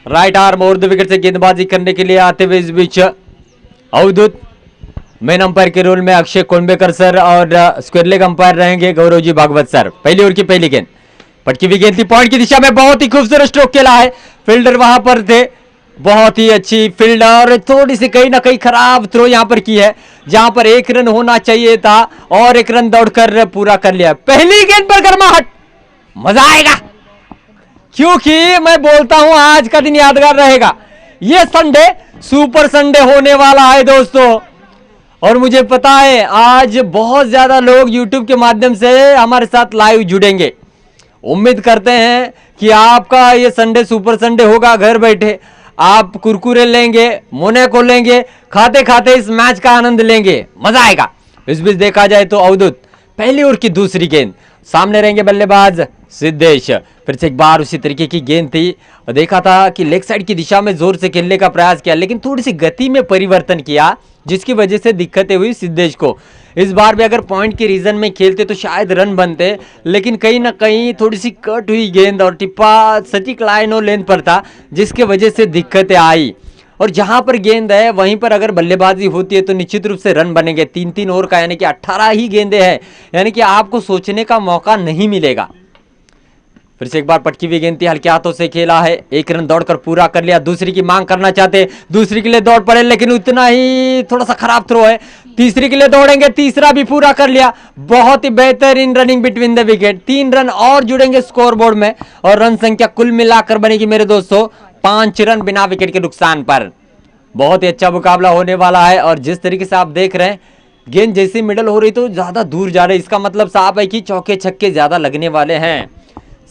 Right arm और wicket से गेंदबाजी करने के लिए आते हुए इस बीच अवधूत मेन अंपायर के रोल में अक्षय कोंडबेकर सर और स्क्वायर लेग अंपायर रहेंगे गौरवजी भागवत सर। पहली ओवर की पहली गेंद पटकी हुई गेंद थी पॉइंट की दिशा में, बहुत ही खूबसूरत स्ट्रोक खेला है, फील्डर वहां पर थे, बहुत ही अच्छी फील्ड और थोड़ी सी कहीं ना कहीं खराब थ्रो यहां पर की है, जहां पर एक रन होना चाहिए था और एक रन दौड़कर पूरा कर लिया। पहली गेंद पर गर्माहट, मजा आएगा क्योंकि मैं बोलता हूं आज का दिन यादगार रहेगा। यह संडे सुपर संडे होने वाला है दोस्तों, और मुझे पता है आज बहुत ज्यादा लोग YouTube के माध्यम से हमारे साथ लाइव जुड़ेंगे। उम्मीद करते हैं कि आपका ये संडे सुपर संडे होगा, घर बैठे आप कुरकुरे लेंगे, मोनेको लेंगे, खाते खाते इस मैच का आनंद लेंगे, मजा आएगा। इस बीच देखा जाए तो अवधूत पहली ओवर की दूसरी गेंद, सामने रहेंगे बल्लेबाज सिद्धेश, फिर से एक बार उसी तरीके की गेंद थी, देखा था कि लेग साइड की दिशा में जोर से खेलने का प्रयास किया लेकिन थोड़ी सी गति में परिवर्तन किया जिसकी वजह से दिक्कतें हुई सिद्धेश को। इस बार भी अगर पॉइंट के रीजन में खेलते तो शायद रन बनते, लेकिन कहीं ना कहीं थोड़ी सी कट हुई गेंद और टिप्पा सटीक लाइन और लेंथ पर था जिसके वजह से दिक्कतें आई। और जहां पर गेंद है वहीं पर अगर बल्लेबाजी होती है तो निश्चित रूप से रन बनेंगे। 3-3 ओवर का यानी कि 18 ही गेंदें हैं, यानी कि आपको सोचने का मौका नहीं मिलेगा। फिर से एक बार पटकी हुई गेंद थी, हल्के हाथों से खेला है, एक रन दौड़कर पूरा कर लिया। दूसरी की मांग करना चाहते, दूसरी के लिए दौड़ पड़े लेकिन उतना ही थोड़ा सा खराब थ्रो है। तीसरी के लिए दौड़ेंगे, तीसरा भी पूरा कर लिया। बहुत ही बेहतरीन running between the wicket, 3 run और जुड़ेंगे स्कोर बोर्ड में और रन संख्या कुल मिलाकर बनेगी मेरे दोस्तों 5 रन बिना विकेट के नुकसान पर। बहुत ही अच्छा मुकाबला होने वाला है और जिस तरीके से आप देख रहे हैं गेंद जैसे मिडल हो रही तो ज्यादा दूर जा रही, इसका मतलब साफ है कि चौके छक्के ज्यादा लगने वाले हैं।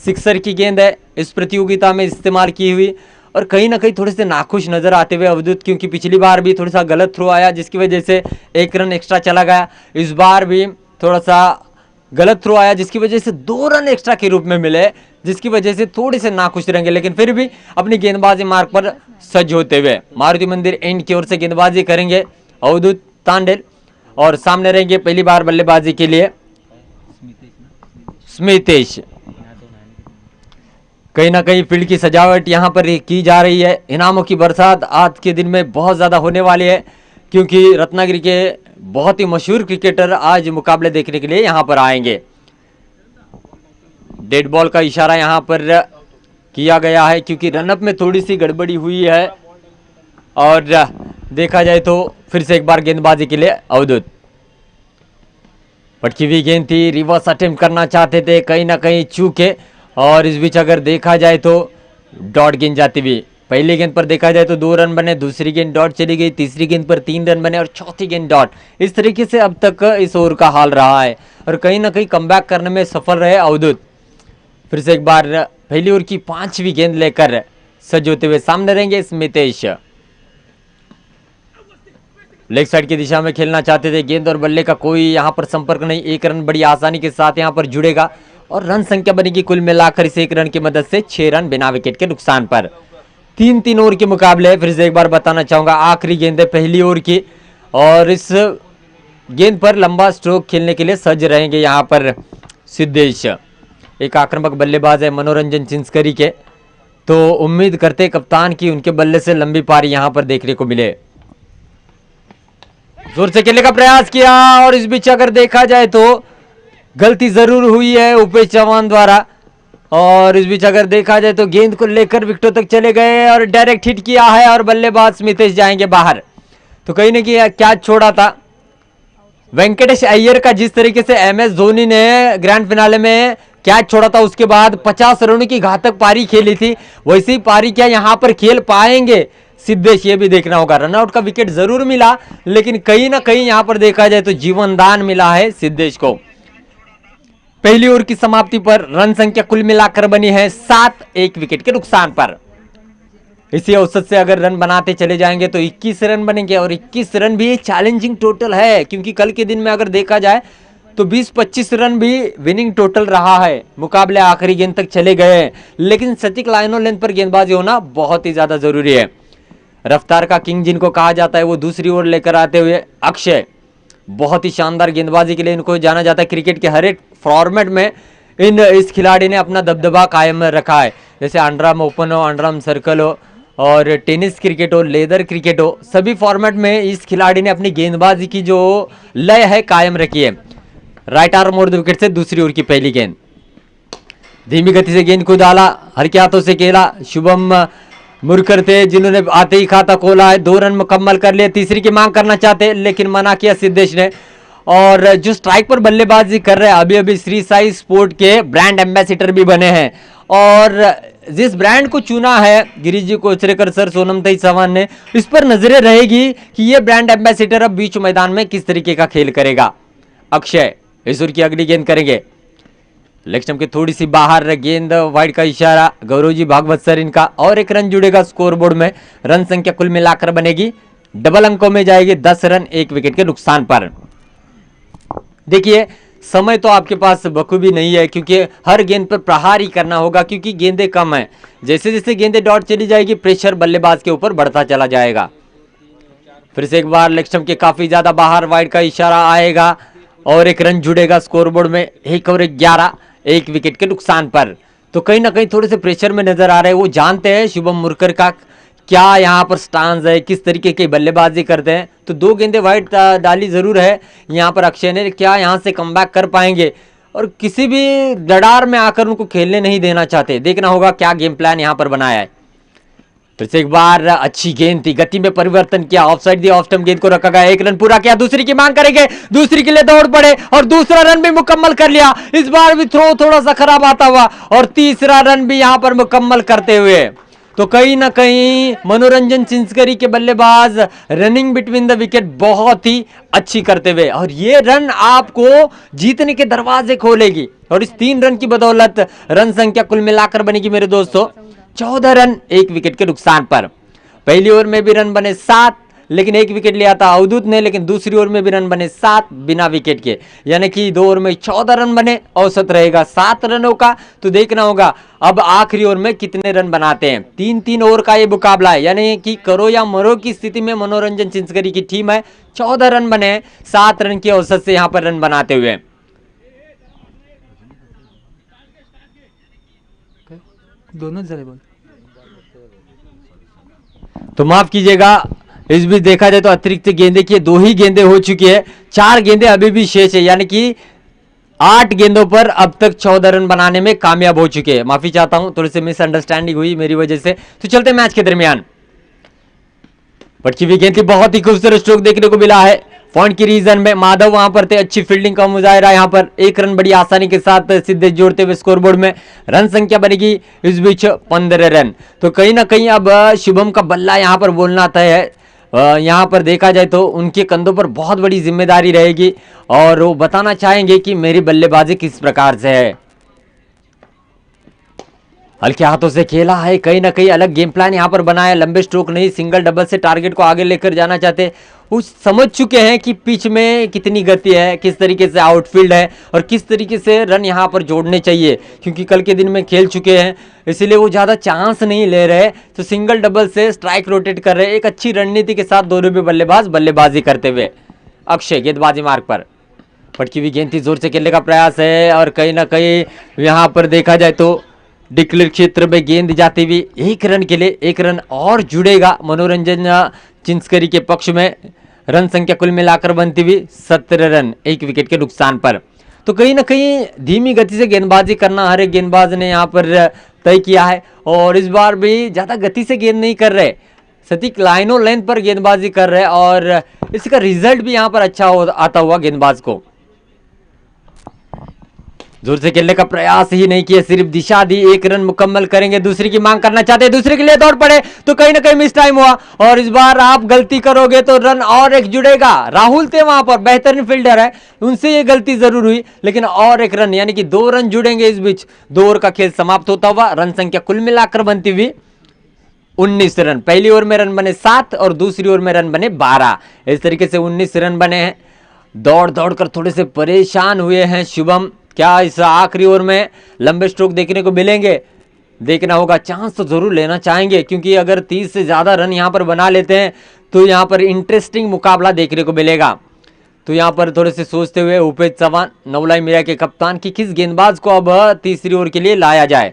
सिक्सर की गेंद है इस प्रतियोगिता में इस्तेमाल की हुई और कहीं ना कहीं थोड़े से नाखुश नजर आते हुए अवधूत, क्योंकि पिछली बार भी थोड़ा सा गलत थ्रो आया जिसकी वजह से 1 रन एक्स्ट्रा चला गया। इस बार भी थोड़ा सा गलत थ्रो आया जिसकी वजह से 2 रन एक्स्ट्रा के रूप में मिले, जिसकी वजह से थोड़े से नाखुश रहेंगे, लेकिन फिर भी अपनी गेंदबाजी मार्ग पर सज्ज होते हुए मारुति मंदिर एंड की ओर से गेंदबाजी करेंगे अवधूत तांडेल और सामने रहेंगे पहली बार बल्लेबाजी के लिए स्मितेश। कहीं ना कहीं फील्ड की सजावट यहां पर की जा रही है। इनामों की बरसात आज के दिन में बहुत ज़्यादा होने वाली है क्योंकि रत्नागिरी के बहुत ही मशहूर क्रिकेटर आज मुकाबले देखने के लिए यहां पर आएंगे। डेड बॉल का इशारा यहां पर किया गया है क्योंकि रनअप में थोड़ी सी गड़बड़ी हुई है और देखा जाए तो फिर से एक बार गेंदबाजी के लिए अवधूत। पटकी हुई गेंद थी, रिवर्स अटेम्प्ट करना चाहते थे, कहीं ना कहीं चूके और इस बीच अगर देखा जाए तो डॉट गेंद जाती हुई। पहली गेंद पर देखा जाए तो 2 रन बने, दूसरी गेंद डॉट चली गई, तीसरी गेंद पर 3 रन बने और चौथी गेंद डॉट। इस तरीके से अब तक इस ओवर का हाल रहा है और कहीं ना कहीं कमबैक करने में सफल रहे अवधूत। फिर से एक बार पहली ओवर की 5वीं गेंद लेकर सज्ज होते हुए सामने रहेंगे स्मितेश। लेग साइड की दिशा में खेलना चाहते थे, गेंद और बल्ले का कोई यहां पर संपर्क नहीं, 1 रन बड़ी आसानी के साथ यहां पर जुड़ेगा और रन संख्या बनेगी कुल मिलाकर इस 1 रन की मदद से 6 रन बिना विकेट के नुकसान पर। 3-3 ओवर के मुकाबले फिर से एक बार बताना चाहूंगा आखिरी गेंद है पहली ओवर की और इस गेंद पर लंबा स्ट्रोक खेलने के लिए सज्ज रहेंगे यहां पर सिद्धेश। एक आक्रामक बल्लेबाज है मनोरंजन चिंचकरी के, तो उम्मीद करते कप्तान की उनके बल्ले से लंबी पारी यहां पर देखने को मिले। जोर से खेलने का प्रयास किया और इस बीच अगर देखा जाए तो गलती जरूर हुई है उपेश चौहान द्वारा और इस बीच अगर देखा जाए तो गेंद को लेकर विकेटों तक चले गए और डायरेक्ट हिट किया है और बल्लेबाज स्मितेश जाएंगे बाहर। तो कहीं ना कहीं क्या छोड़ा था वेंकटेश अय्यर का, जिस तरीके से MS धोनी ने ग्रैंड फिनाले में कैच छोड़ा था उसके बाद 50 रनों की घातक पारी खेली थी, वैसी पारी क्या यहां पर खेल पाएंगे सिद्धेश, ये भी देखना होगा। रनआउट का विकेट जरूर मिला लेकिन कहीं ना कहीं यहां पर देखा जाए तो जीवन दान मिला है सिद्धेश को। पहली ओवर की समाप्ति पर रन संख्या कुल मिलाकर बनी है 7, 1 विकेट के नुकसान पर। इसी औसत से अगर रन बनाते चले जाएंगे तो 21 रन बनेंगे और 21 रन भी चैलेंजिंग टोटल है क्योंकि कल के दिन में अगर देखा जाए तो 20-25 रन भी विनिंग टोटल रहा है। मुकाबले आखिरी गेंद तक चले गए लेकिन सटीक लाइन और लेंथ पर गेंदबाजी होना बहुत ही ज्यादा जरूरी है। रफ्तार का किंग जिनको कहा जाता है वो दूसरी ओर लेकर आते हुए अक्षय, बहुत ही शानदार गेंदबाजी के लिए इनको जाना जाता है। क्रिकेट के हर एक फॉर्मेट में इस खिलाड़ी ने अपना दबदबा कायम रखा है। जैसे अंडरआर्म ओपन हो, अंडरआर्म सर्कल हो और टेनिस क्रिकेट हो, लेदर क्रिकेट हो, सभी फॉर्मेट में इस खिलाड़ी ने अपनी गेंदबाजी की जो लय है कायम रखी है। राइट आर्म और विकेट से दूसरी ओवर की पहली गेंद, धीमी गति से गेंद को डाला, हल्के हाथों से खेला। शुभम मुरकर थे जिन्होंने आते ही खाता खोला है, 2 रन मुकम्मल कर लिए। तीसरी की मांग करना चाहते लेकिन मना किया सिद्धेश ने। और जो स्ट्राइक पर बल्लेबाजी कर रहे हैं अभी अभी श्री साई स्पोर्ट के ब्रांड एम्बेसिडर भी बने हैं। और जिस ब्रांड को चुना है गिरीश जी कोचरेकर सर, सोनम तेई चौहान ने, इस पर नजरें रहेगी कि ये ब्रांड एम्बेसिडर अब बीच मैदान में किस तरीके का खेल करेगा। अक्षय इस ओवर की अगली गेंद करेंगे, लेग स्टंप के थोड़ी सी बाहर गेंद, वाइड का इशारा, गौरव जी भागवत सर इनका, और 1 रन जुड़ेगा स्कोरबोर्ड में। रन संख्या कुल मिलाकर बनेगी डबल अंकों में जाएगी, 10 रन 1 विकेट के नुकसान पर। देखिए समय तो आपके पास बखूबी नहीं है क्योंकि हर गेंद पर प्रहार ही करना होगा क्योंकि गेंदें कम हैं। जैसे जैसे गेंदें डॉट चली जाएगी प्रेशर बल्लेबाज के ऊपर बढ़ता चला जाएगा। फिर से एक बार लेग स्टंप के काफी ज्यादा बाहर, वाइड का इशारा आएगा और 1 रन जुड़ेगा स्कोरबोर्ड में। 1 ओवर 11 1 विकेट के नुकसान पर। तो कहीं ना कहीं थोड़े से प्रेशर में नजर आ रहे हैं। वो जानते हैं शुभम मुरकर का क्या यहाँ पर स्टांस है, किस तरीके की बल्लेबाजी करते हैं। तो 2 गेंदें वाइड डाली जरूर है यहाँ पर अक्षय ने, क्या यहाँ से कमबैक कर पाएंगे और किसी भी रडार में आकर उनको खेलने नहीं देना चाहते। देखना होगा क्या गेम प्लान यहाँ पर बनाया है। फिर से एक बार अच्छी गेंद थी, गति में परिवर्तन किया, ऑफसाइड दी, ऑफ स्टंप गेंद को रखा गया, 1 रन पूरा किया। दूसरी की मांग करेंगे, दूसरी के लिए दौड़ पड़े और दूसरा रन भी मुकम्मल कर लिया। इस बार भी थ्रो थोड़ा सा खराब आता हुआ और तीसरा रन भी यहां पर मुकम्मल करते हुए। तो कहीं ना कहीं मनोरंजन चिंचकरी के बल्लेबाज रनिंग बिटवीन द विकेट बहुत ही अच्छी करते हुए, और ये रन आपको जीतने के दरवाजे खोलेगी। और इस 3 रन की बदौलत रन संख्या कुल मिलाकर बनेगी मेरे दोस्तों 14 रन 1 विकेट के नुकसान पर। पहली ओवर में भी रन बने 7, लेकिन 1 विकेट लिया था अवधूत ने, लेकिन दूसरी ओवर में भी रन बने 7 बिना विकेट के, यानी कि 2 ओवर में 14 रन बने, औसत रहेगा 7 रनों का। तो देखना होगा अब आखिरी ओवर में कितने रन बनाते हैं। 3-3 ओवर का ये मुकाबला है, यानी कि करो या मरो की स्थिति में मनोरंजन चिंचकरी की टीम है। 14 रन बने, 7 रन की औसत से यहां पर रन बनाते हुए। दोनों जगह बोल, तो माफ कीजिएगा, इस बीच देखा जाए तो अतिरिक्त गेंदें की 2 ही गेंदें हो चुकी है, 4 गेंदें अभी भी शेष है, यानी कि 8 गेंदों पर अब तक 14 रन बनाने में कामयाब हो चुके हैं। माफी चाहता हूं, थोड़ी सी मिसअंडरस्टैंडिंग हुई मेरी वजह से। तो चलते मैच के दरमियान, पटकी हुई गेंद थी, बहुत ही खूबसूरत स्ट्रोक देखने को मिला है पॉइंट की रीजन में। माधव वहां पर थे, अच्छी फील्डिंग का मुजाहिरा यहाँ पर। 1 रन बड़ी आसानी के साथ सिद्धेश जोड़ते हुए स्कोरबोर्ड में। रन संख्या बनेगी इस बीच 15 रन। तो कहीं ना कहीं अब शुभम का बल्ला यहाँ पर बोलना तय है। यहाँ पर देखा जाए तो उनके कंधों पर बहुत बड़ी जिम्मेदारी रहेगी और वो बताना चाहेंगे कि मेरी बल्लेबाजी किस प्रकार से है। हल्के हाथों से खेला है, कहीं ना कहीं अलग गेम प्लान यहाँ पर बनाया, लंबे स्ट्रोक नहीं, सिंगल डबल से टारगेट को आगे लेकर जाना चाहते। वो समझ चुके हैं कि पिच में कितनी गति है, किस तरीके से आउटफील्ड है और किस तरीके से रन यहाँ पर जोड़ने चाहिए, क्योंकि कल के दिन में खेल चुके हैं, इसलिए वो ज़्यादा चांस नहीं ले रहे। तो सिंगल डबल से स्ट्राइक रोटेट कर रहे, एक अच्छी रणनीति के साथ दोनों भी बल्लेबाज बल्लेबाजी करते हुए। अक्षय गेंदबाजी मार्ग पर, पटकी हुई गेंद थी, जोर से खेलने का प्रयास है और कहीं ना कहीं यहाँ पर देखा जाए तो डिक्लेयर क्षेत्र में गेंद जाती हुई 1 रन के लिए 1 रन और जुड़ेगा मनोरंजन चिंचकरी के पक्ष में। रन संख्या कुल मिलाकर बनती हुई 17 रन 1 विकेट के नुकसान पर। तो कहीं ना कहीं धीमी गति से गेंदबाजी करना हर एक गेंदबाज ने यहाँ पर तय किया है और इस बार भी ज़्यादा गति से गेंद नहीं कर रहे, सटीक लाइनों लेंथ पर गेंदबाजी कर रहे और इसका रिजल्ट भी यहाँ पर अच्छा आता हुआ गेंदबाज को। जोर से खेलने का प्रयास ही नहीं किया, सिर्फ दिशा दी, 1 रन मुकम्मल करेंगे। दूसरी की मांग करना चाहते हैं, दूसरे के लिए दौड़ पड़े तो कहीं ना कहीं मिस टाइम हुआ और इस बार आप गलती करोगे तो रन और एक जुड़ेगा। राहुल थे वहां पर, बेहतरीन फील्डर है, उनसे ये गलती जरूर हुई, लेकिन और 1 रन यानी कि 2 रन जुड़ेंगे। इस बीच 2 ओवर का खेल समाप्त होता हुआ रन संख्या कुल मिलाकर बनती हुई 19 रन। पहली ओवर में रन बने 7 और दूसरी ओवर में रन बने 12, इस तरीके से 19 रन बने हैं। दौड़ दौड़ कर थोड़े से परेशान हुए हैं शुभम, क्या इस आखिरी ओवर में लंबे स्ट्रोक देखने को मिलेंगे? देखना होगा, चांस तो जरूर लेना चाहेंगे क्योंकि अगर 30 से ज्यादा रन यहां पर बना लेते हैं तो यहां पर इंटरेस्टिंग मुकाबला देखने को मिलेगा। तो यहाँ पर थोड़े से सोचते हुए उपेश चौहान, नवलाई मीरा के कप्तान, कि किस गेंदबाज को अब तीसरी ओवर के लिए लाया जाए।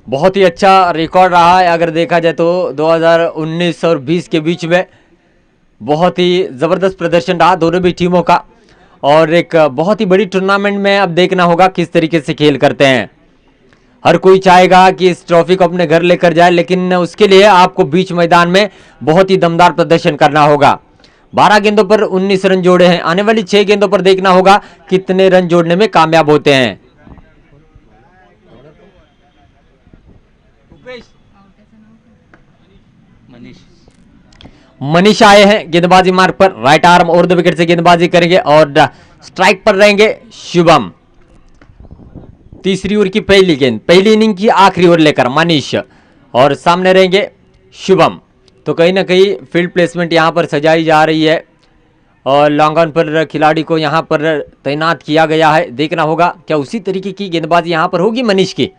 बहुत ही अच्छा रिकॉर्ड रहा है अगर देखा जाए तो 2019 और 20 के बीच में बहुत ही ज़बरदस्त प्रदर्शन रहा दोनों भी टीमों का, और एक बहुत ही बड़ी टूर्नामेंट में अब देखना होगा किस तरीके से खेल करते हैं। हर कोई चाहेगा कि इस ट्रॉफी को अपने घर लेकर जाए, लेकिन उसके लिए आपको बीच मैदान में बहुत ही दमदार प्रदर्शन करना होगा। 12 गेंदों पर 19 रन जोड़े हैं, आने वाली 6 गेंदों पर देखना होगा कितने रन जोड़ने में कामयाब होते हैं। मनीष आए हैं गेंदबाजी मार्ग पर, राइट आर्म और 2 विकेट से गेंदबाजी करेंगे और स्ट्राइक पर रहेंगे शुभम। तीसरी ओवर की पहली गेंद, पहली इनिंग की आखिरी ओवर लेकर मनीष, और सामने रहेंगे शुभम। तो कहीं ना कहीं फील्ड प्लेसमेंट यहां पर सजाई जा रही है और लॉन्ग ऑन पर खिलाड़ी को यहां पर तैनात किया गया है। देखना होगा क्या उसी तरीके की गेंदबाजी यहां पर होगी मनीष की।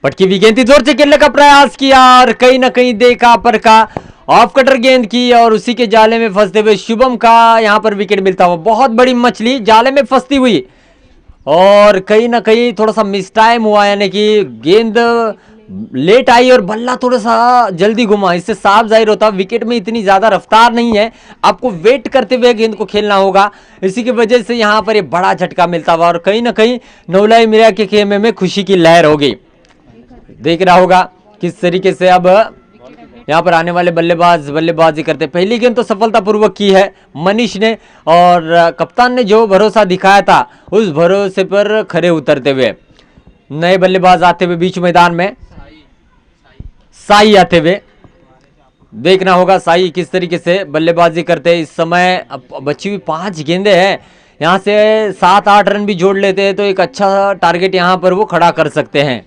पटकी हुई गेंद जोर से खेलने का प्रयास किया और कहीं ना कहीं देखा पर का ऑफ कटर गेंद की, और उसी के जाले में फंसते हुए शुभम का यहां पर विकेट मिलता हुआ। बहुत बड़ी मछली जाले में फंसती हुई, और कहीं ना कहीं थोड़ा सा मिस टाइम हुआ, यानी कि गेंद लेट आई और बल्ला थोड़ा सा जल्दी घुमा। इससे साफ जाहिर होता विकेट में इतनी ज्यादा रफ्तार नहीं है, आपको वेट करते हुए गेंद को खेलना होगा। इसी की वजह से यहां पर ये बड़ा झटका मिलता हुआ, और कहीं ना कहीं नवलाई मीरा के खेमे में खुशी की लहर होगी। देख रहा होगा किस तरीके से अब यहाँ पर आने वाले बल्लेबाजी करते। पहली गेंद तो सफलतापूर्वक की है मनीष ने, और कप्तान ने जो भरोसा दिखाया था उस भरोसे पर खरे उतरते हुए नए बल्लेबाज आते हुए बीच मैदान में साई आते हुए। देखना होगा साई किस तरीके से बल्लेबाजी करते हैं। इस समय बची हुई 5 गेंदें हैं, यहाँ से 7-8 रन भी जोड़ लेते हैं तो एक अच्छा टारगेट यहाँ पर वो खड़ा कर सकते हैं।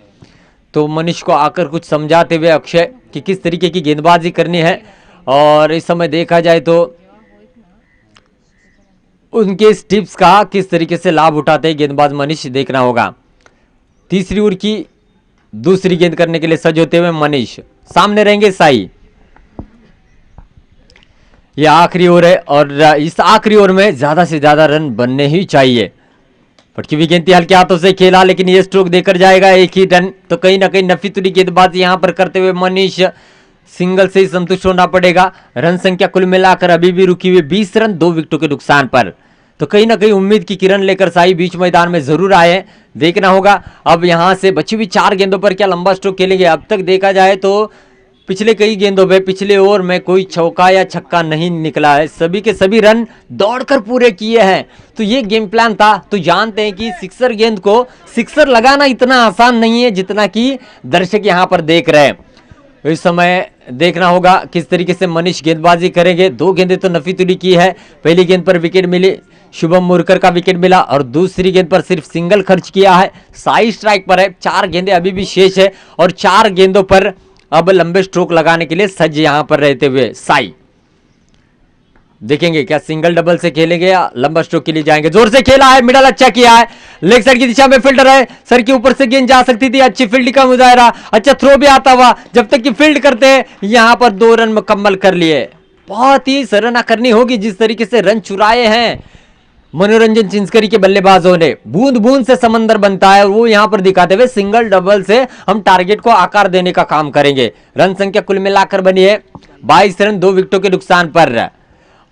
तो मनीष को आकर कुछ समझाते हुए अक्षय कि किस तरीके की गेंदबाजी करनी है, और इस समय देखा जाए तो उनके इस टिप्स का किस तरीके से लाभ उठाते हैं गेंदबाज मनीष, देखना होगा। तीसरी ओवर की दूसरी गेंद करने के लिए सज होते हुए मनीष, सामने रहेंगे साई। यह आखिरी ओवर है और इस आखिरी ओवर में ज्यादा से ज्यादा रन बनने ही चाहिए। फटकी हुई गेंद हल्के हाथों से खेला, लेकिन ये स्ट्रोक देकर जाएगा 1 ही रन। तो कहीं ना कहीं नफीतुरी गेंदबाजी यहां पर करते हुए मनीष सिंगल से ही संतुष्ट होना पड़ेगा। रन संख्या कुल मिलाकर अभी भी रुकी हुई 20 रन 2 विकेटों के नुकसान पर। तो कहीं ना कहीं उम्मीद की किरण लेकर साई बीच मैदान में जरूर आए। देखना होगा अब यहां से बची हुई 4 गेंदों पर क्या लंबा स्ट्रोक खेलेंगे। अब तक देखा जाए तो पिछले कई गेंदों पे पिछले ओवर में कोई चौका या छक्का नहीं निकला है, सभी के सभी रन दौड़कर पूरे किए हैं। तो ये गेम प्लान था। तो जानते हैं कि सिक्सर गेंद को सिक्सर लगाना इतना आसान नहीं है जितना कि दर्शक यहां पर देख रहे हैं। इस समय देखना होगा किस तरीके से मनीष गेंदबाजी करेंगे। 2 गेंदें तो नफीतुली की है। पहली गेंद पर विकेट मिली, शुभम मुरकर का विकेट मिला, और दूसरी गेंद पर सिर्फ सिंगल खर्च किया है। साई स्ट्राइक पर है। 4 गेंदें अभी भी शेष है और 4 गेंदों पर अब लंबे स्ट्रोक लगाने के लिए सज्ज यहां पर रहते हुए साई। देखेंगे क्या सिंगल डबल से खेलेंगे या लंबा स्ट्रोक के लिए जाएंगे। जोर से खेला है, मिडल अच्छा किया है, लेग साइड की दिशा में फील्डर है, सर के ऊपर से गेंद जा सकती थी। अच्छी फील्ड का मुजाहरा, अच्छा थ्रो भी आता हुआ। जब तक कि फील्ड करते हैं यहां पर 2 रन मुकम्मल कर लिए। बहुत ही सराहना करनी होगी जिस तरीके से रन चुराए हैं मनोरंजन चिंचकरी के बल्लेबाजों ने। बूंद बूंद से समंदर बनता है और वो यहां पर दिखाते हुए सिंगल डबल से हम टारगेट को आकार देने का काम करेंगे। रन संख्या कुल मिलाकर बनी है 22 रन 2 विकेटों के नुकसान पर।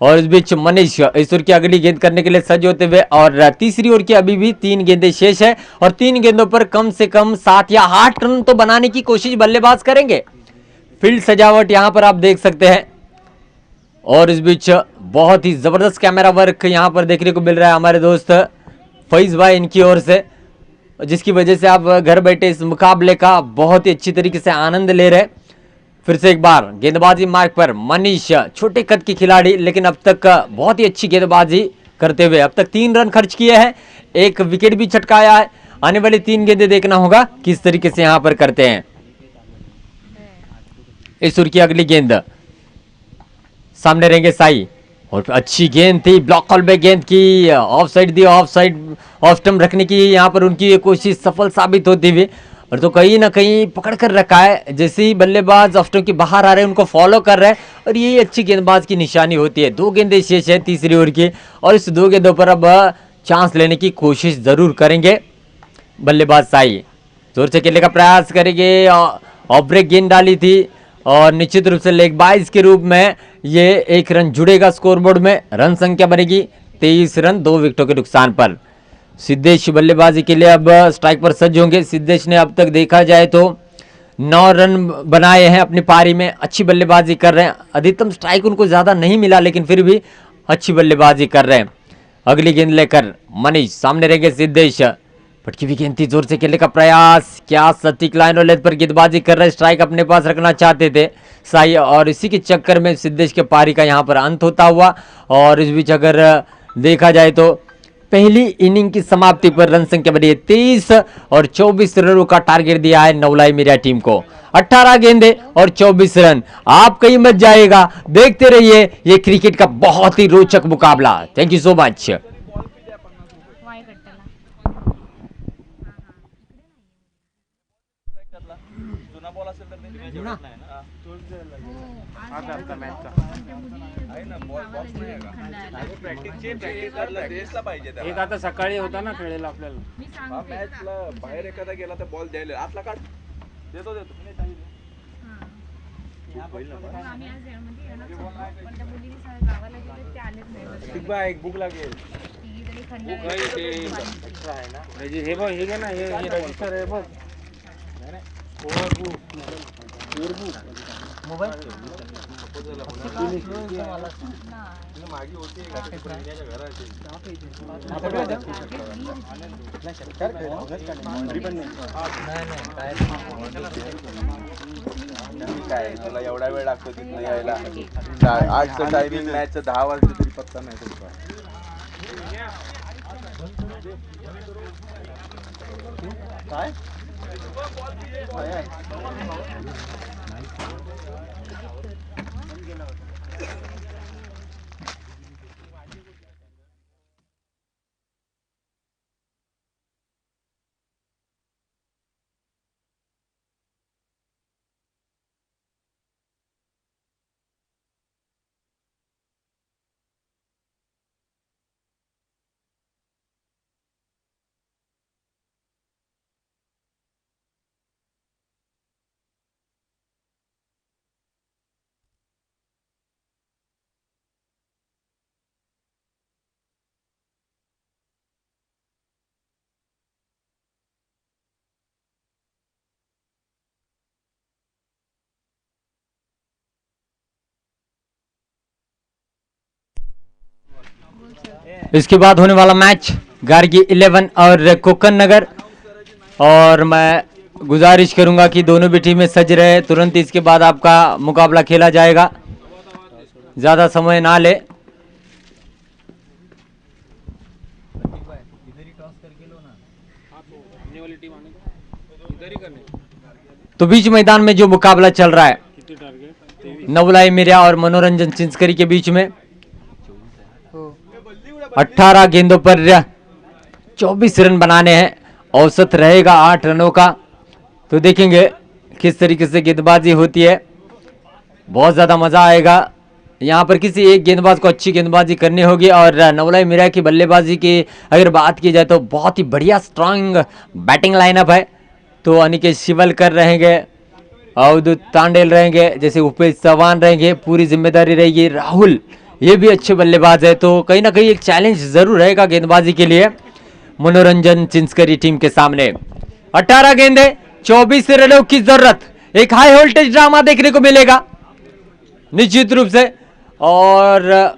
और इस बीच मनीष इस ओवर की अगली गेंद करने के लिए सज्ज होते हुए, और तीसरी ओवर की अभी भी 3 गेंदें शेष है और 3 गेंदों पर कम से कम 7 या 8 रन तो बनाने की कोशिश बल्लेबाज करेंगे। फील्ड सजावट यहां पर आप देख सकते हैं। और इस बीच बहुत ही जबरदस्त कैमरा वर्क यहां पर देखने को मिल रहा है हमारे दोस्त फैज भाई इनकी ओर से, जिसकी वजह से आप घर बैठे इस मुकाबले का बहुत ही अच्छी तरीके से आनंद ले रहे। फिर से एक बार गेंदबाजी मार्ग पर मनीष, छोटे कद के खिलाड़ी लेकिन अब तक बहुत ही अच्छी गेंदबाजी करते हुए अब तक 3 रन खर्च किए हैं, 1 विकेट भी छटकाया है। आने वाली 3 गेंदें देखना होगा किस तरीके से यहां पर करते हैं। इस ओवर की अगली गेंद, सामने रहेंगे साई, और अच्छी गेंद थी, ब्लॉक कॉल पे गेंद की, of side the, of side off stump रखने की यहां पर उनकी कोशिश सफल साबित होती हुई। और तो कहीं ना कहीं पकड़ कर रखा है। जैसे ही बल्लेबाज ऑफ स्टंप के बाहर आ रहे हैं उनको फॉलो कर रहे हैं और ये अच्छी गेंदबाज की निशानी होती है। 2 गेंदें शेष है तीसरी ओवर की और इस 2 गेंदों पर अब चांस लेने की कोशिश जरूर करेंगे बल्लेबाज साई। जोर से खेलने का प्रयास करेंगे। ऑफ ब्रेक गेंद डाली थी और निश्चित रूप से लेग बाइज के रूप में ये 1 रन जुड़ेगा स्कोरबोर्ड में। रन संख्या बनेगी 23 रन 2 विकेटों के नुकसान पर। सिद्धेश बल्लेबाजी के लिए अब स्ट्राइक पर सज्ज होंगे। सिद्धेश ने अब तक देखा जाए तो 9 रन बनाए हैं अपनी पारी में। अच्छी बल्लेबाजी कर रहे हैं। अधिकतम स्ट्राइक उनको ज्यादा नहीं मिला लेकिन फिर भी अच्छी बल्लेबाजी कर रहे हैं। अगली गेंद लेकर मनीष सामने रहेंगे। सिद्धेश पटकी हुई गेंद थी, जोर से खेलने का प्रयास। क्या सटीक लाइन और लेंथ पर गेंदबाजी कर रहे हैं। स्ट्राइक अपने पास रखना चाहते थे साई और इसी के चक्कर में सिद्धेश के पारी का यहां पर अंत होता हुआ। और इस बीच अगर देखा जाए तो पहली इनिंग की समाप्ति पर रन संख्या बनी है 23 और 24 रनों का टारगेट दिया है नवलाई मीडिया टीम को। 18 गेंदे और 24 रन। आप कहीं मत जाएगा, देखते रहिए ये क्रिकेट का बहुत ही रोचक मुकाबला। Thank you so much. एक आता सकाळी होता ना खेळेला आपल्याला मॅचला बाहेर एखादा गेला तर बॉल द्यायला आतला काढ देतो एक बुक लागेल हे बघ हे घे ना हे रजिस्टर आहे बघ मागे होती काय तुला एवढा वेळ लागतो तिथं यायला 8चं टायमिंग मॅच 10 वाजले तरी पत्ता नाही तुमचा काय इसके बाद होने वाला मैच गार्गी 11 और कोकन नगर। और मैं गुजारिश करूंगा कि दोनों भी टीमें सज रहे। तुरंत इसके बाद आपका मुकाबला खेला जाएगा, ज्यादा समय ना ले। तो बीच मैदान में जो मुकाबला चल रहा है नवलाई मीडिया और मनोरंजन चिंचकरी के बीच में 18 गेंदों पर 24 रन बनाने हैं। औसत रहेगा 8 रनों का। तो देखेंगे किस तरीके से गेंदबाजी होती है। बहुत ज्यादा मजा आएगा। यहाँ पर किसी एक गेंदबाज को अच्छी गेंदबाजी करनी होगी। और नवलाई मीडिया की बल्लेबाजी की अगर बात की जाए तो बहुत ही बढ़िया स्ट्रांग बैटिंग लाइनअप है। तो अनिकेत शिवलकर रहेंगे, अवधूत तांडेल रहेंगे, जैसे उपेश चौहान रहेंगे, पूरी जिम्मेदारी रहेगी। राहुल ये भी अच्छे बल्लेबाज है। तो कहीं ना कहीं एक चैलेंज जरूर रहेगा गेंदबाजी के लिए मनोरंजन चिंचकरी टीम के सामने। 18 गेंदे 24 रनों की जरूरत। एक हाई वोल्टेज ड्रामा देखने को मिलेगा निश्चित रूप से। और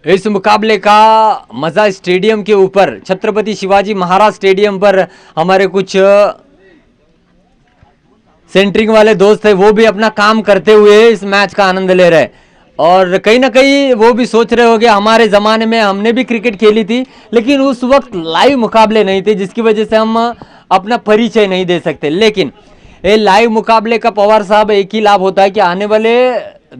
इस मुकाबले का मजा स्टेडियम के ऊपर छत्रपति शिवाजी महाराज स्टेडियम पर हमारे कुछ सेंटरिंग वाले दोस्त है, वो भी अपना काम करते हुए इस मैच का आनंद ले रहे हैं। और कहीं ना कहीं वो भी सोच रहे होंगे हमारे ज़माने में हमने भी क्रिकेट खेली थी लेकिन उस वक्त लाइव मुकाबले नहीं थे, जिसकी वजह से हम अपना परिचय नहीं दे सकते। लेकिन ये लाइव मुकाबले का पवार साहब एक ही लाभ होता है कि आने वाले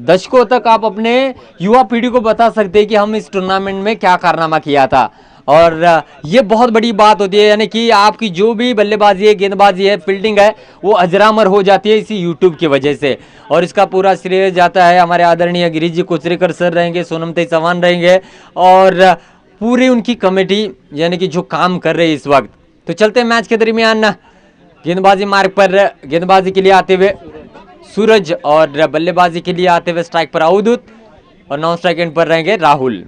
दशकों तक आप अपने युवा पीढ़ी को बता सकते हैं कि हम इस टूर्नामेंट में क्या कारनामा किया था। और ये बहुत बड़ी बात होती है, यानी कि आपकी जो भी बल्लेबाजी है, गेंदबाजी है, फील्डिंग है, वो अजरामर हो जाती है इसी यूट्यूब की वजह से। और इसका पूरा श्रेय जाता है हमारे आदरणीय गिरीश जी कोचरेकर सर रहेंगे, सोनमते चौहान रहेंगे और पूरी उनकी कमेटी, यानी कि जो काम कर रहे हैं इस वक्त। तो चलते हैं मैच के दरमियान गेंदबाजी मार्ग पर गेंदबाजी के लिए आते हुए सूरज और बल्लेबाजी के लिए आते हुए स्ट्राइक पर अवधूत और नॉन स्ट्राइक एंड पर रहेंगे राहुल।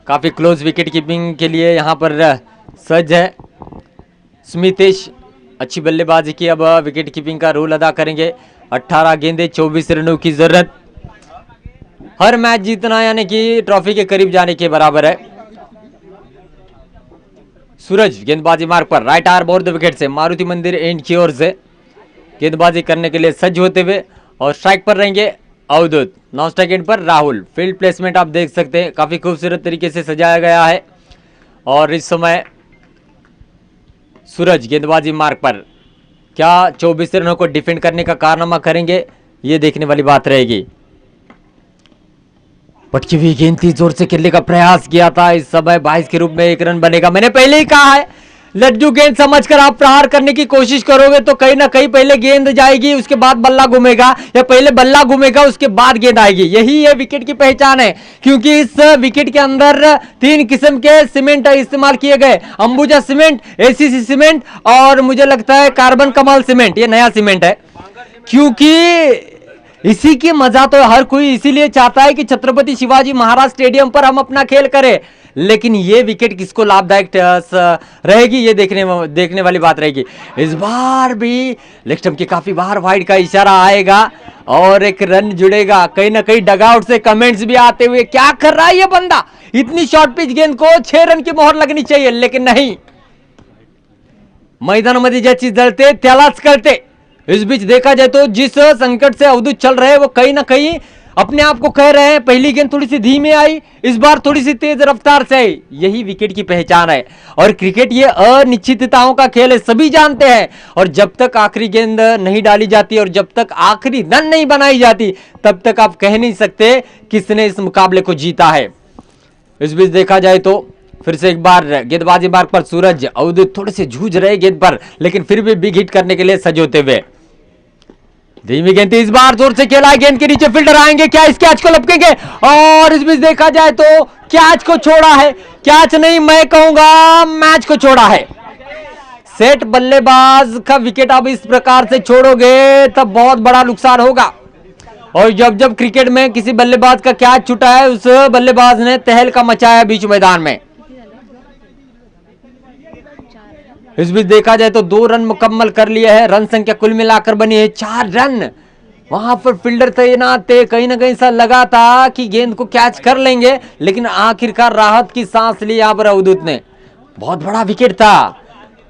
काफी क्लोज विकेट कीपिंग के लिए यहाँ पर सज्ज है स्मितेश। अच्छी बल्लेबाजी की, अब विकेट कीपिंग का रोल अदा करेंगे। 18 गेंदे 24 रनों की जरूरत, हर मैच जीतना यानी कि ट्रॉफी के करीब जाने के बराबर है। सूरज गेंदबाजी मार्ग पर right arm over the wicket से मारुति मंदिर एंड की ओर से गेंदबाजी करने के लिए सज्ज होते हुए और स्ट्राइक पर रहेंगे अवधूत। नॉन स्ट्राइक एंड पर राहुल। फील्ड प्लेसमेंट आप देख सकते हैं, काफी खूबसूरत तरीके से सजाया गया है। और इस समय सूरज गेंदबाजी मार्ग पर क्या 24 रनों को डिफेंड करने का कारनामा करेंगे, ये देखने वाली बात रहेगी। पटकी हुई गेंद थी, जोर से खेलने का प्रयास किया था। इस समय 22 के रूप में 1 रन बनेगा। मैंने पहले ही कहा है, लड्डू गेंद समझकर आप प्रहार करने की कोशिश करोगे तो कहीं ना कहीं पहले गेंद जाएगी, उसके बाद बल्ला घूमेगा, या पहले बल्ला घूमेगा उसके बाद गेंद आएगी। यही है विकेट की पहचान है, क्योंकि इस विकेट के अंदर 3 किस्म के सीमेंट इस्तेमाल किए गए। अंबुजा सीमेंट, एसीसी सीमेंट और मुझे लगता है कार्बन कमाल सीमेंट। ये नया सीमेंट है, क्योंकि इसी की मजा तो हर कोई इसीलिए चाहता है कि छत्रपति शिवाजी महाराज स्टेडियम पर हम अपना खेल करें। लेकिन ये विकेट किसको लाभदायक रहेगी, ये देखने वाली बात रहेगी। इस बार भी लेग स्टंप के काफी बाहर वाइड का इशारा आएगा और एक रन जुड़ेगा। कहीं ना कहीं डगआउट से कमेंट्स भी आते हुए, क्या कर रहा है ये बंदा, इतनी शॉर्ट पिच गेंद को 6 रन की मोहर लगनी चाहिए, लेकिन नहीं, मैदानामध्ये ज्याची जळते त्यालाच कळते। इस बीच देखा जाए तो जिस संकट से अवधूत चल रहे हैं, वो कहीं ना कहीं अपने आप को कह रहे हैं पहली गेंद थोड़ी सी धीमी आई, इस बार थोड़ी सी तेज रफ्तार से आई। यही विकेट की पहचान है। और क्रिकेट ये अनिश्चितताओं का खेल है, सभी जानते हैं। और जब तक आखिरी गेंद नहीं डाली जाती और जब तक आखिरी रन नहीं बनाई जाती, तब तक आप कह नहीं सकते किसने इस मुकाबले को जीता है। इस बीच देखा जाए तो फिर से एक बार गेंदबाजी मार्ग पर सूरज, अवधूत थोड़े से जूझ रहे गेंद पर, लेकिन फिर भी बिग हिट करने के लिए सज होते हुए। धीमी गेंद इस बार जोर से खेला है, गेंद के नीचे फील्डर आएंगे, क्या इस कैच को लपकेंगे? और इस बीच देखा जाए तो कैच को छोड़ा है, कैच नहीं मैं कहूंगा मैच को छोड़ा है। सेट बल्लेबाज का विकेट आप इस प्रकार से छोड़ोगे तब बहुत बड़ा नुकसान होगा। और जब जब क्रिकेट में किसी बल्लेबाज का कैच छूटा है, उस बल्लेबाज ने तहलका मचाया बीच मैदान में। इस बीच देखा जाए तो 2 रन मुकम्मल कर लिए हैं। रन संख्या कुल मिलाकर बनी है 4 रन। वहां पर फील्डर तैनात थे, कहीं ना कहीं ऐसा लगा था कि गेंद को कैच कर लेंगे, लेकिन आखिरकार राहत की सांस ली यहाँ पर अवधूत ने। बहुत बड़ा विकेट था।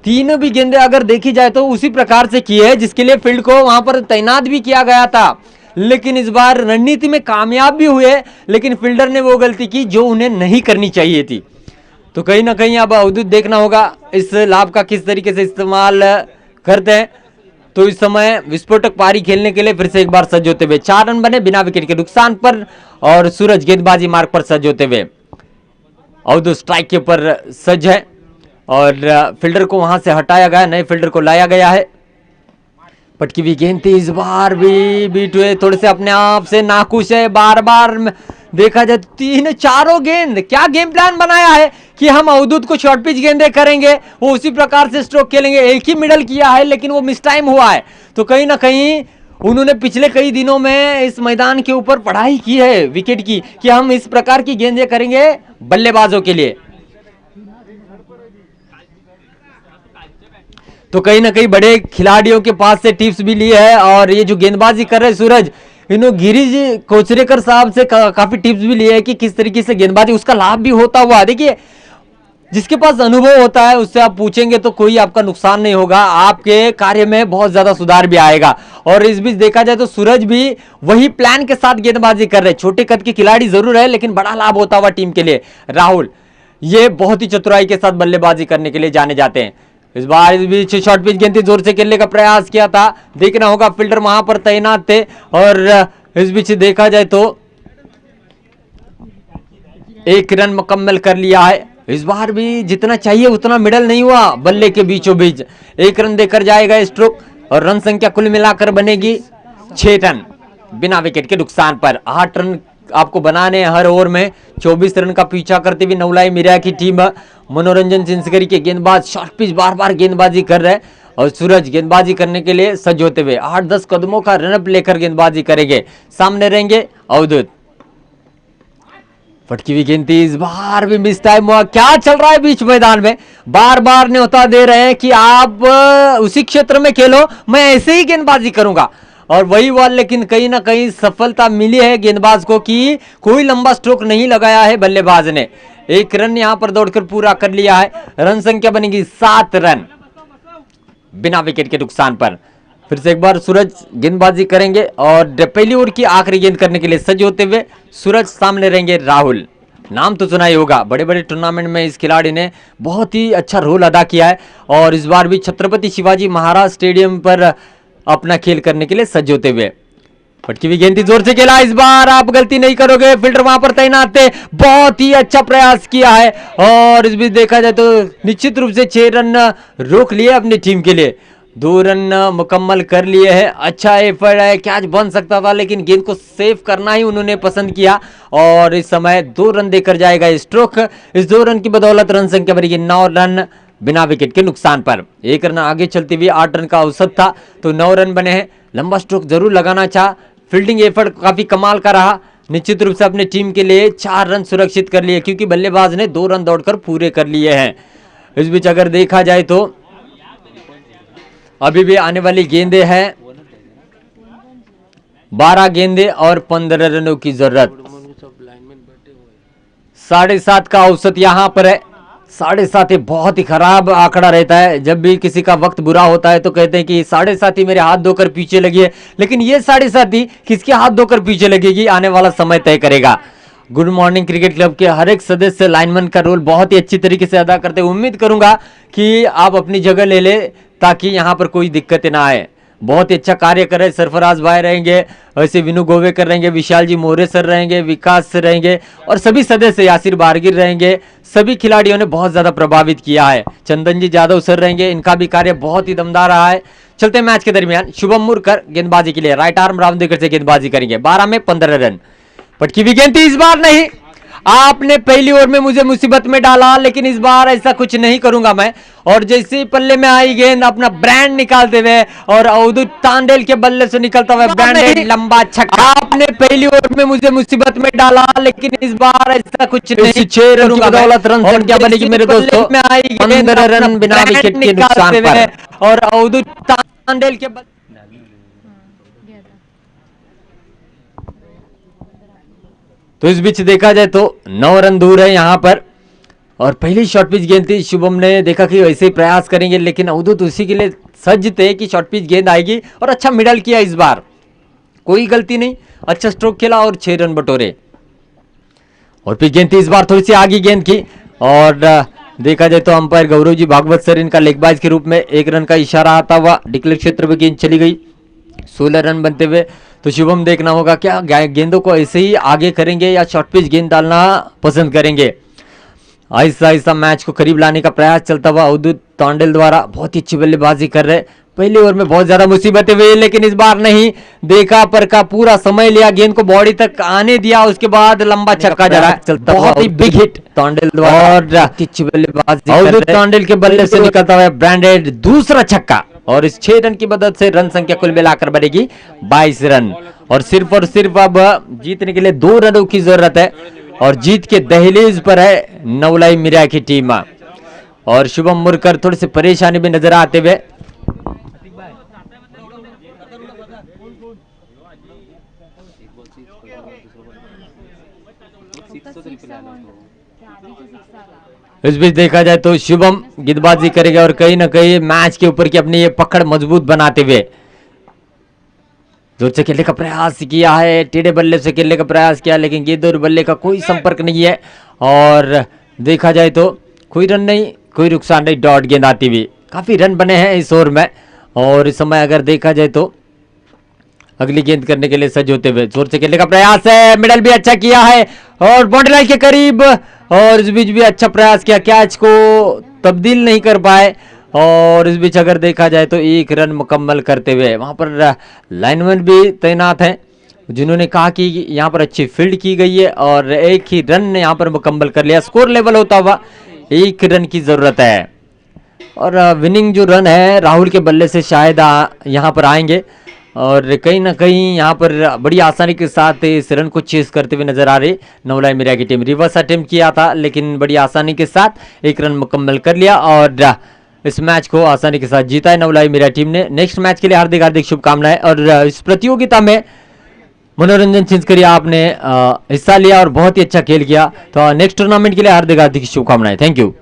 तीनों भी गेंदें अगर देखी जाए तो उसी प्रकार से की है जिसके लिए फील्ड को वहां पर तैनात भी किया गया था। लेकिन इस बार रणनीति में कामयाब भी हुए, लेकिन फील्डर ने वो गलती की जो उन्हें नहीं करनी चाहिए थी। तो कहीं ना कहीं अब अवधूत देखना होगा इस लाभ का किस तरीके से इस्तेमाल करते हैं। तो इस समय विस्फोटक पारी खेलने के लिए फिर से एक बार सज होते हुए 4 रन बने बिना विकेट के नुकसान पर, और सूरज गेंदबाजी मार्ग पर सज होते हुए। अवधूत स्ट्राइक के ऊपर सज है और फील्डर को वहां से हटाया गया, नए फील्डर को लाया गया है। पटकी हुई गेंद थी, इस बार भी बीट हुए, थोड़े से अपने आप से नाखुश है। बार बार देखा जाए 3-4 गेंद, क्या गेम प्लान बनाया है कि हम अवधूत को शॉर्ट पिच गेंदें करेंगे, वो उसी प्रकार से स्ट्रोक खेलेंगे। एक ही मिडल किया है लेकिन वो मिस टाइम हुआ है। तो कहीं ना कहीं उन्होंने पिछले कई दिनों में इस मैदान के ऊपर पढ़ाई की है विकेट की, कि हम इस प्रकार की गेंदें करेंगे बल्लेबाजों के लिए। तो कहीं ना कहीं बड़े खिलाड़ियों के पास से टिप्स भी लिए है। और ये जो गेंदबाजी कर रहे सूरज, इन्होंने गिरीश कोचरेकर साहब से काफी टिप्स भी लिए है कि किस तरीके से गेंदबाजी, उसका लाभ भी होता हुआ। देखिए, जिसके पास अनुभव होता है उससे आप पूछेंगे तो कोई आपका नुकसान नहीं होगा, आपके कार्य में बहुत ज्यादा सुधार भी आएगा। और इस बीच देखा जाए तो सूरज भी वही प्लान के साथ गेंदबाजी कर रहे हैं। छोटे कद के खिलाड़ी जरूर है, लेकिन बड़ा लाभ होता हुआ टीम के लिए। राहुल ये बहुत ही चतुराई के साथ बल्लेबाजी करने के लिए जाने जाते हैं। इस बार इस बीच शॉर्ट पिच गेंद जोर से खेलने का प्रयास किया था, देखना होगा फील्डर वहां पर तैनात थे। और इस बीच देखा जाए तो 1 रन मुकम्मल कर लिया है। इस बार भी जितना चाहिए उतना मिडल नहीं हुआ, बल्ले के बीचों बीच 1 रन देकर जाएगा स्ट्रोक और रन संख्या कुल मिलाकर बनेगी 6 रन बिना विकेट के नुकसान पर। 8 रन आपको बनाने हर ओवर में। 24 रन का पीछा करते हुए नवलाई मिरा की टीम। मनोरंजन सिंसगरी के गेंदबाज शॉर्ट पिच बार बार गेंदबाजी कर रहे हैं और सूरज गेंदबाजी करने के लिए सज होते हुए 8-10 कदमों का रनअप लेकर गेंदबाजी करेंगे। सामने रहेंगे अवधूत। फटकी हुई गेंद थी, इस बार भी मिस टाइम हुआ। क्या चल रहा है बीच मैदान में, बार बार न्योता दे रहे हैं कि आप उसी क्षेत्र में खेलो, मैं ऐसे ही गेंदबाजी करूंगा और वही बॉल। लेकिन कहीं ना कहीं सफलता मिली है गेंदबाज को कि कोई लंबा स्ट्रोक नहीं लगाया है बल्लेबाज ने। 1 रन यहां पर दौड़कर पूरा कर लिया है। रन संख्या बनेगी 7 रन बिना विकेट के नुकसान पर। फिर से एक बार सूरज गेंदबाजी करेंगे और पहली ओवर की आखिरी गेंद करने के लिए सज होते हुए सूरज। सामने रहेंगे राहुल। नाम तो सुना ही होगा, बड़े बड़े टूर्नामेंट में इस खिलाड़ी ने बहुत ही अच्छा रोल अदा किया है और इस बार भी छत्रपति शिवाजी महाराज स्टेडियम पर अपना खेल करने के लिए सज होते हुए। फटकी हुई गेंद जोर से खेला, इस बार आप गलती नहीं करोगे, फील्डर वहां पर तैनात थे, बहुत ही अच्छा प्रयास किया है और इस बीच देखा जाए तो निश्चित रूप से 6 रन रोक लिए अपनी टीम के लिए। 2 रन मुकम्मल कर लिए हैं। अच्छा एफर्ट है, कैच बन सकता था लेकिन गेंद को सेव करना ही उन्होंने पसंद किया और इस समय 2 रन देकर जाएगा स्ट्रोक। इस 2 रन की बदौलत रन संख्या बनेगी 9 रन बिना विकेट के नुकसान पर। 1 रन आगे चलते हुए 8 रन का औसत था तो 9 रन बने हैं। लंबा स्ट्रोक जरूर लगाना चाहा, फील्डिंग एफर्ट काफी कमाल का रहा। निश्चित रूप से अपनी टीम के लिए 4 रन सुरक्षित कर लिए क्योंकि बल्लेबाज ने 2 रन दौड़कर पूरे कर लिए हैं। इस बीच अगर देखा जाए तो अभी भी आने वाली गेंदें हैं 12 गेंदें और 15 रनों की जरूरत। 7.5 का औसत यहां पर है। 7.5 ही बहुत ही खराब आंकड़ा रहता है। जब भी किसी का वक्त बुरा होता है तो कहते हैं कि 7.5 ही मेरे हाथ धोकर पीछे लगी है, लेकिन ये 7.5 ही किसके हाथ धोकर पीछे लगेगी आने वाला समय तय करेगा। गुड मॉर्निंग क्रिकेट क्लब के हर एक सदस्य लाइनमैन का रोल बहुत ही अच्छी तरीके से अदा करते हैं। उम्मीद करूंगा कि आप अपनी जगह ले ले ताकि यहां पर कोई दिक्कतें ना आए। बहुत ही अच्छा कार्य कर रहे सरफराज भाई रहेंगे, वैसे विनु गोवेकर रहेंगे, विशाल जी मोरे सर रहेंगे, विकास रहेंगे और सभी सदस्य यासिर बारगिर रहेंगे। सभी खिलाड़ियों ने बहुत ज्यादा प्रभावित किया है। चंदन जी जादव सर रहेंगे, इनका भी कार्य बहुत ही दमदार रहा है। चलते मैच के दरमियान शुभम मुरकर गेंदबाजी के लिए राइट आर्म राउंड देकर से गेंदबाजी करेंगे। 12 में 15 रन। पटकी हुई गेंद थी, इस बार नहीं। आपने पहली ओवर में मुझे मुसीबत में डाला लेकिन इस बार ऐसा कुछ नहीं करूंगा मैं। और जैसे ही पल्ले में आई गेंद अपना ब्रांड निकालते हुए और अवधूत तांडेल के बल्ले से निकलता हुआ ब्रांडेड लंबा छक्का। आपने पहली ओवर में मुझे मुसीबत में डाला लेकिन इस बार ऐसा कुछ नहीं। 6 रन की बदौलत रन संख्या बनेगी मेरे दोस्तों 15 रन बिना विकेट के नुकसान पर और अवधूत तांडेल के तो इस बीच देखा जाए तो 9 रन दूर है यहां पर और पहली शॉर्ट पिच गेंद थी। शुभम ने देखा कि वैसे ही प्रयास करेंगे लेकिन अवधूत उसी के लिए सज्ज थे कि शॉर्ट पिच गेंद आएगी और अच्छा मिडल किया। इस बार कोई गलती नहीं, अच्छा स्ट्रोक खेला और 6 रन बटोरे। और पिच गेंद थी, इस बार थोड़ी सी आगे गेंद की और देखा जाए तो अंपायर गौरव जी भागवत सर इनका लेगबाज के रूप में 1 रन का इशारा आता हुआ डिक्लेयर क्षेत्र में गेंद चली गई। 16 रन बनते हुए तो शुभम देखना होगा क्या गेंदों को ऐसे ही आगे करेंगे या शॉर्ट पिच गेंद डालना पसंद करेंगे। आहिस्ता आहिस्ता मैच को करीब लाने का प्रयास चलता हुआ अवधूत तांडेल द्वारा बहुत ही अच्छी बल्लेबाजी कर रहे। पहले ओवर में बहुत ज्यादा मुसीबतें हुई लेकिन इस बार नहीं। देखा पर का पूरा समय लिया, गेंद को बॉडी तक आने दिया, उसके बाद लंबा छक्का जरा चलता बहुत ही बिग हिट तांडेल द्वारा और अच्छी बल्लेबाजी अवधूत तांडेल के बल्ले से निकलता हुआ ब्रांडेड दूसरा छक्का और इस 6 रन की मदद से रन संख्या कुल मिलाकर बनेगी 22 रन और सिर्फ अब जीतने के लिए 2 रनों की जरूरत है और जीत के दहलीज पर है नवलाई मिरा की टीम और शुभम मुरकर थोड़ी सी परेशानी में नजर आते हुए। इस बीच देखा जाए तो शुभम गेंदबाजी करेगा और कहीं ना कहीं मैच के ऊपर की अपनी ये पकड़ मजबूत बनाते हुए जोर से खेलने का प्रयास किया है, टेढ़े बल्ले से खेलने का प्रयास किया लेकिन गेंद और बल्ले का कोई संपर्क नहीं है और देखा जाए तो कोई रन नहीं, कोई नुकसान नहीं, डॉट गेंद आती हुई। काफी रन बने हैं इस ओवर में और इस समय अगर देखा जाए तो अगली गेंद करने के लिए सज होते हुए जोर से खेलने का प्रयास है, मिडल भी अच्छा किया है और बाउंड्री लाइन के करीब, और इस बीच भी अच्छा प्रयास किया, कैच को तब्दील नहीं कर पाए। और इस बीच अगर देखा जाए तो 1 रन मुकम्मल करते हुए वहां पर लाइनमैन भी तैनात हैं जिन्होंने कहा कि यहाँ पर अच्छी फील्ड की गई है और 1 ही रन यहाँ पर मुकम्मल कर लिया। स्कोर लेवल होता हुआ 1 रन की जरूरत है और विनिंग जो रन है राहुल के बल्ले से शायद यहाँ पर आएंगे और कहीं ना कहीं यहाँ पर बड़ी आसानी के साथ इस रन को चेस करते हुए नजर आ रही नवलाई मीरा की टीम। रिवर्स अटेम्प्ट किया था लेकिन बड़ी आसानी के साथ 1 रन मुकम्मल कर लिया और इस मैच को आसानी के साथ जीता है नवलाई मीरा टीम ने। नेक्स्ट मैच के लिए हार्दिक हार्दिक शुभकामनाएं और इस प्रतियोगिता में मनोरंजन छिंचकरिया आपने हिस्सा लिया और बहुत ही अच्छा खेल किया, तो नेक्स्ट टूर्नामेंट के लिए हार्दिक हार्दिक शुभकामनाएं। Thank you.